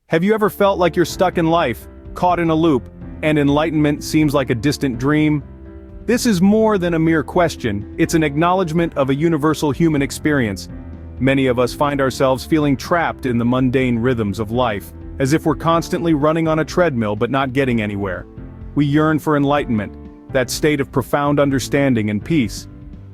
Have you ever felt like you're stuck in life, caught in a loop, and enlightenment seems like a distant dream? This is more than a mere question, it's an acknowledgement of a universal human experience. Many of us find ourselves feeling trapped in the mundane rhythms of life, as if we're constantly running on a treadmill but not getting anywhere. We yearn for enlightenment, that state of profound understanding and peace.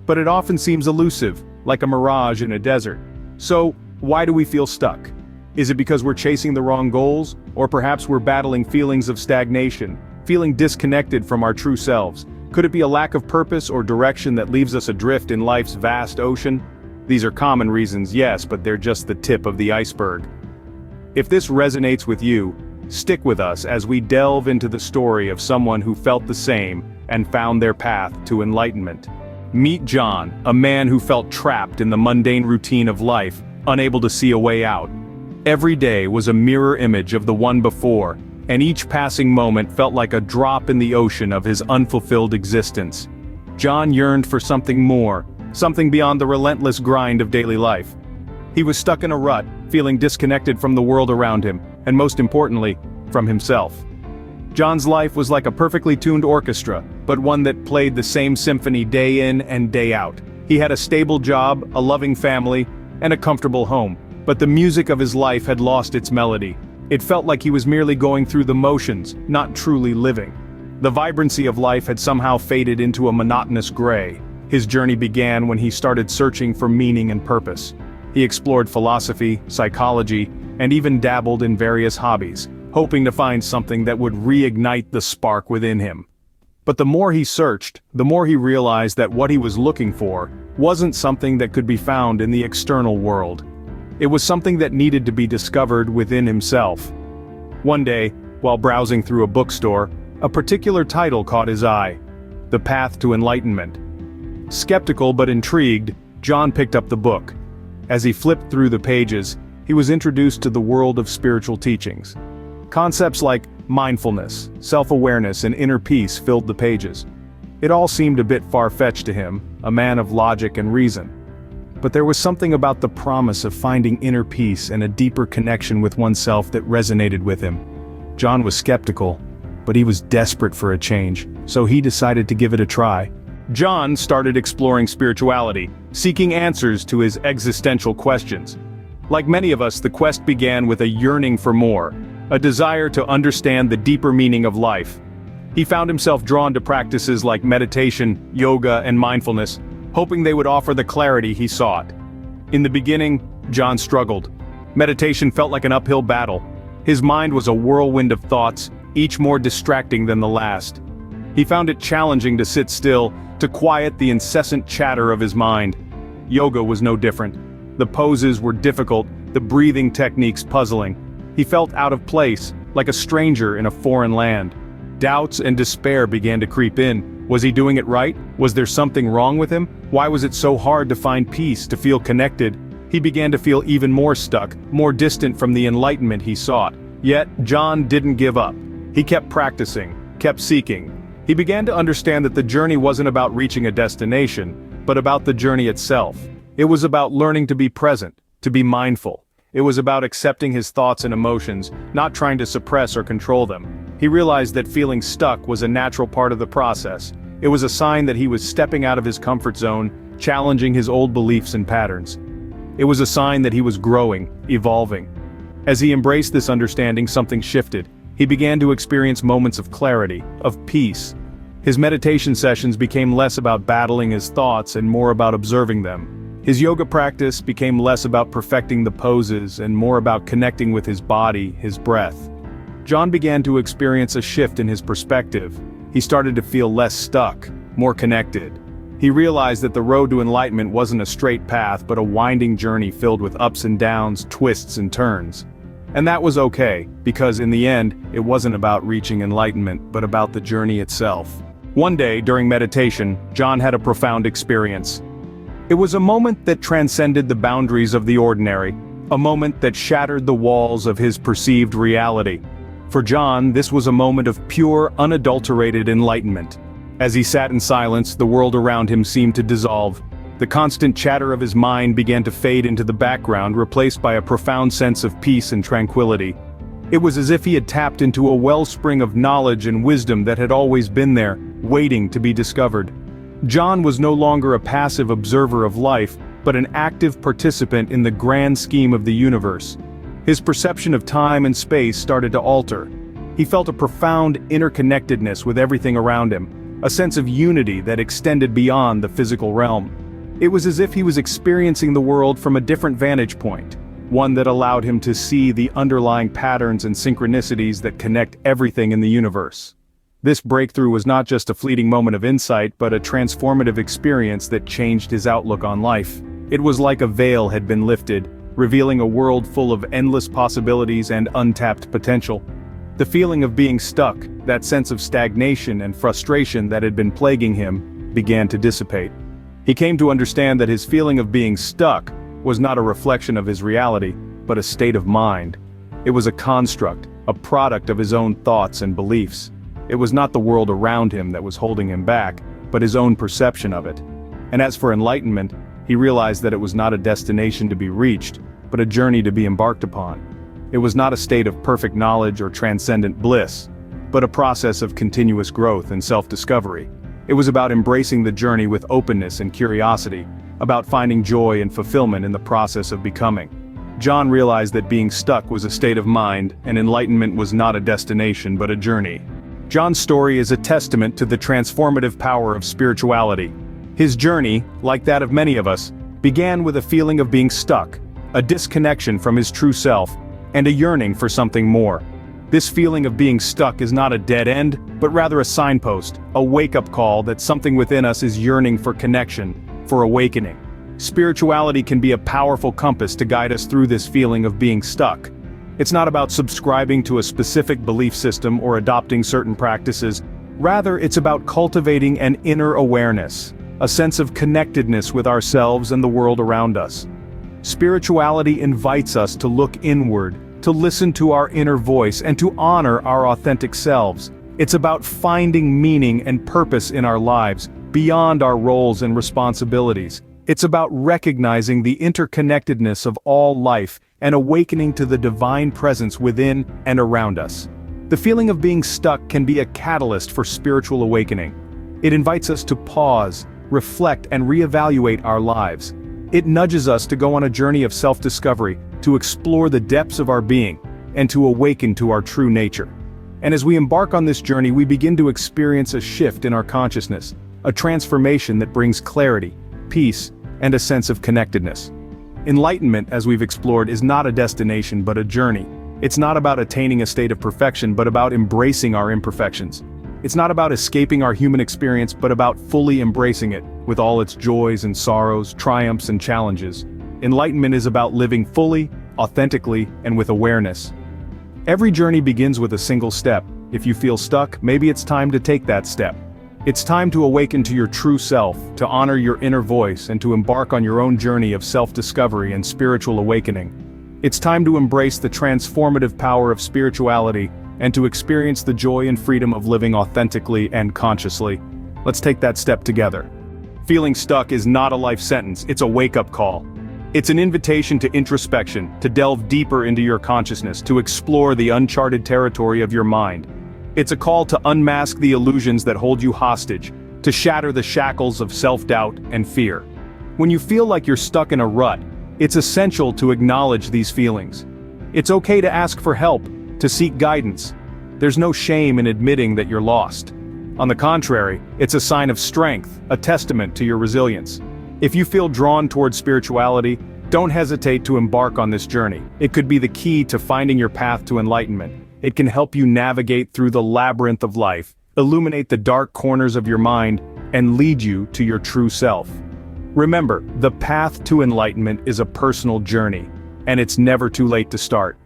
But it often seems elusive, like a mirage in a desert. So, why do we feel stuck? Is it because we're chasing the wrong goals, or perhaps we're battling feelings of stagnation, feeling disconnected from our true selves? Could it be a lack of purpose or direction that leaves us adrift in life's vast ocean? These are common reasons, yes, but they're just the tip of the iceberg. If this resonates with you, stick with us as we delve into the story of someone who felt the same and found their path to enlightenment. Meet John, a man who felt trapped in the mundane routine of life, unable to see a way out. Every day was a mirror image of the one before, and each passing moment felt like a drop in the ocean of his unfulfilled existence. John yearned for something more, something beyond the relentless grind of daily life. He was stuck in a rut, feeling disconnected from the world around him, and most importantly, from himself. John's life was like a perfectly tuned orchestra, but one that played the same symphony day in and day out. He had a stable job, a loving family, and a comfortable home. But the music of his life had lost its melody. It felt like he was merely going through the motions, not truly living. The vibrancy of life had somehow faded into a monotonous gray. His journey began when he started searching for meaning and purpose. He explored philosophy, psychology, and even dabbled in various hobbies, hoping to find something that would reignite the spark within him. But the more he searched, the more he realized that what he was looking for wasn't something that could be found in the external world. It was something that needed to be discovered within himself. One day, while browsing through a bookstore, a particular title caught his eye: The Path to Enlightenment. Skeptical but intrigued, John picked up the book. As he flipped through the pages, he was introduced to the world of spiritual teachings. Concepts like mindfulness, self-awareness, and inner peace filled the pages. It all seemed a bit far-fetched to him, a man of logic and reason. But there was something about the promise of finding inner peace and a deeper connection with oneself that resonated with him. John was skeptical, but he was desperate for a change, so he decided to give it a try. John started exploring spirituality, seeking answers to his existential questions. Like many of us, the quest began with a yearning for more, a desire to understand the deeper meaning of life. He found himself drawn to practices like meditation, yoga, and mindfulness, hoping they would offer the clarity he sought. In the beginning, John struggled. Meditation felt like an uphill battle. His mind was a whirlwind of thoughts, each more distracting than the last. He found it challenging to sit still, to quiet the incessant chatter of his mind. Yoga was no different. The poses were difficult, the breathing techniques puzzling. He felt out of place, like a stranger in a foreign land. Doubts and despair began to creep in. Was he doing it right? Was there something wrong with him? Why was it so hard to find peace, to feel connected? He began to feel even more stuck, more distant from the enlightenment he sought. Yet, John didn't give up. He kept practicing, kept seeking. He began to understand that the journey wasn't about reaching a destination, but about the journey itself. It was about learning to be present, to be mindful. It was about accepting his thoughts and emotions, not trying to suppress or control them. He realized that feeling stuck was a natural part of the process. It was a sign that he was stepping out of his comfort zone, challenging his old beliefs and patterns. It was a sign that he was growing, evolving. As he embraced this understanding, something shifted. He began to experience moments of clarity, of peace. His meditation sessions became less about battling his thoughts and more about observing them. His yoga practice became less about perfecting the poses and more about connecting with his body, his breath. John began to experience a shift in his perspective. He started to feel less stuck, more connected. He realized that the road to enlightenment wasn't a straight path but a winding journey filled with ups and downs, twists and turns. And that was okay, because in the end, it wasn't about reaching enlightenment, but about the journey itself. One day, during meditation, John had a profound experience. It was a moment that transcended the boundaries of the ordinary, a moment that shattered the walls of his perceived reality. For John, this was a moment of pure, unadulterated enlightenment. As he sat in silence, the world around him seemed to dissolve. The constant chatter of his mind began to fade into the background, replaced by a profound sense of peace and tranquility. It was as if he had tapped into a wellspring of knowledge and wisdom that had always been there, waiting to be discovered. John was no longer a passive observer of life, but an active participant in the grand scheme of the universe. His perception of time and space started to alter. He felt a profound interconnectedness with everything around him, a sense of unity that extended beyond the physical realm. It was as if he was experiencing the world from a different vantage point, one that allowed him to see the underlying patterns and synchronicities that connect everything in the universe. This breakthrough was not just a fleeting moment of insight, but a transformative experience that changed his outlook on life. It was like a veil had been lifted, revealing a world full of endless possibilities and untapped potential. The feeling of being stuck, that sense of stagnation and frustration that had been plaguing him, began to dissipate. He came to understand that his feeling of being stuck was not a reflection of his reality, but a state of mind. It was a construct, a product of his own thoughts and beliefs. It was not the world around him that was holding him back, but his own perception of it. And as for enlightenment, he realized that it was not a destination to be reached, but a journey to be embarked upon. It was not a state of perfect knowledge or transcendent bliss, but a process of continuous growth and self-discovery. It was about embracing the journey with openness and curiosity, about finding joy and fulfillment in the process of becoming. John realized that being stuck was a state of mind, and enlightenment was not a destination but a journey. John's story is a testament to the transformative power of spirituality. His journey, like that of many of us, began with a feeling of being stuck, a disconnection from his true self, and a yearning for something more. This feeling of being stuck is not a dead end, but rather a signpost, a wake-up call that something within us is yearning for connection, for awakening. Spirituality can be a powerful compass to guide us through this feeling of being stuck. It's not about subscribing to a specific belief system or adopting certain practices. Rather, it's about cultivating an inner awareness, a sense of connectedness with ourselves and the world around us. Spirituality invites us to look inward, to listen to our inner voice, and to honor our authentic selves. It's about finding meaning and purpose in our lives, beyond our roles and responsibilities. It's about recognizing the interconnectedness of all life and awakening to the divine presence within and around us. The feeling of being stuck can be a catalyst for spiritual awakening. It invites us to pause, reflect, and reevaluate our lives. It nudges us to go on a journey of self-discovery, to explore the depths of our being, and to awaken to our true nature. And as we embark on this journey, we begin to experience a shift in our consciousness, a transformation that brings clarity, peace, and a sense of connectedness. Enlightenment, as we've explored, is not a destination but a journey. It's not about attaining a state of perfection but about embracing our imperfections. It's not about escaping our human experience but about fully embracing it, with all its joys and sorrows, triumphs and challenges. Enlightenment is about living fully, authentically, and with awareness. Every journey begins with a single step. If you feel stuck, maybe it's time to take that step. It's time to awaken to your true self, to honor your inner voice, and to embark on your own journey of self-discovery and spiritual awakening. It's time to embrace the transformative power of spirituality, and to experience the joy and freedom of living authentically and consciously. Let's take that step together. Feeling stuck is not a life sentence, it's a wake-up call. It's an invitation to introspection, to delve deeper into your consciousness, to explore the uncharted territory of your mind. It's a call to unmask the illusions that hold you hostage, to shatter the shackles of self-doubt and fear. When you feel like you're stuck in a rut, it's essential to acknowledge these feelings. It's okay to ask for help, to seek guidance. There's no shame in admitting that you're lost. On the contrary, it's a sign of strength, a testament to your resilience. If you feel drawn towards spirituality, don't hesitate to embark on this journey. It could be the key to finding your path to enlightenment. It can help you navigate through the labyrinth of life, illuminate the dark corners of your mind, and lead you to your true self. Remember, the path to enlightenment is a personal journey, and it's never too late to start.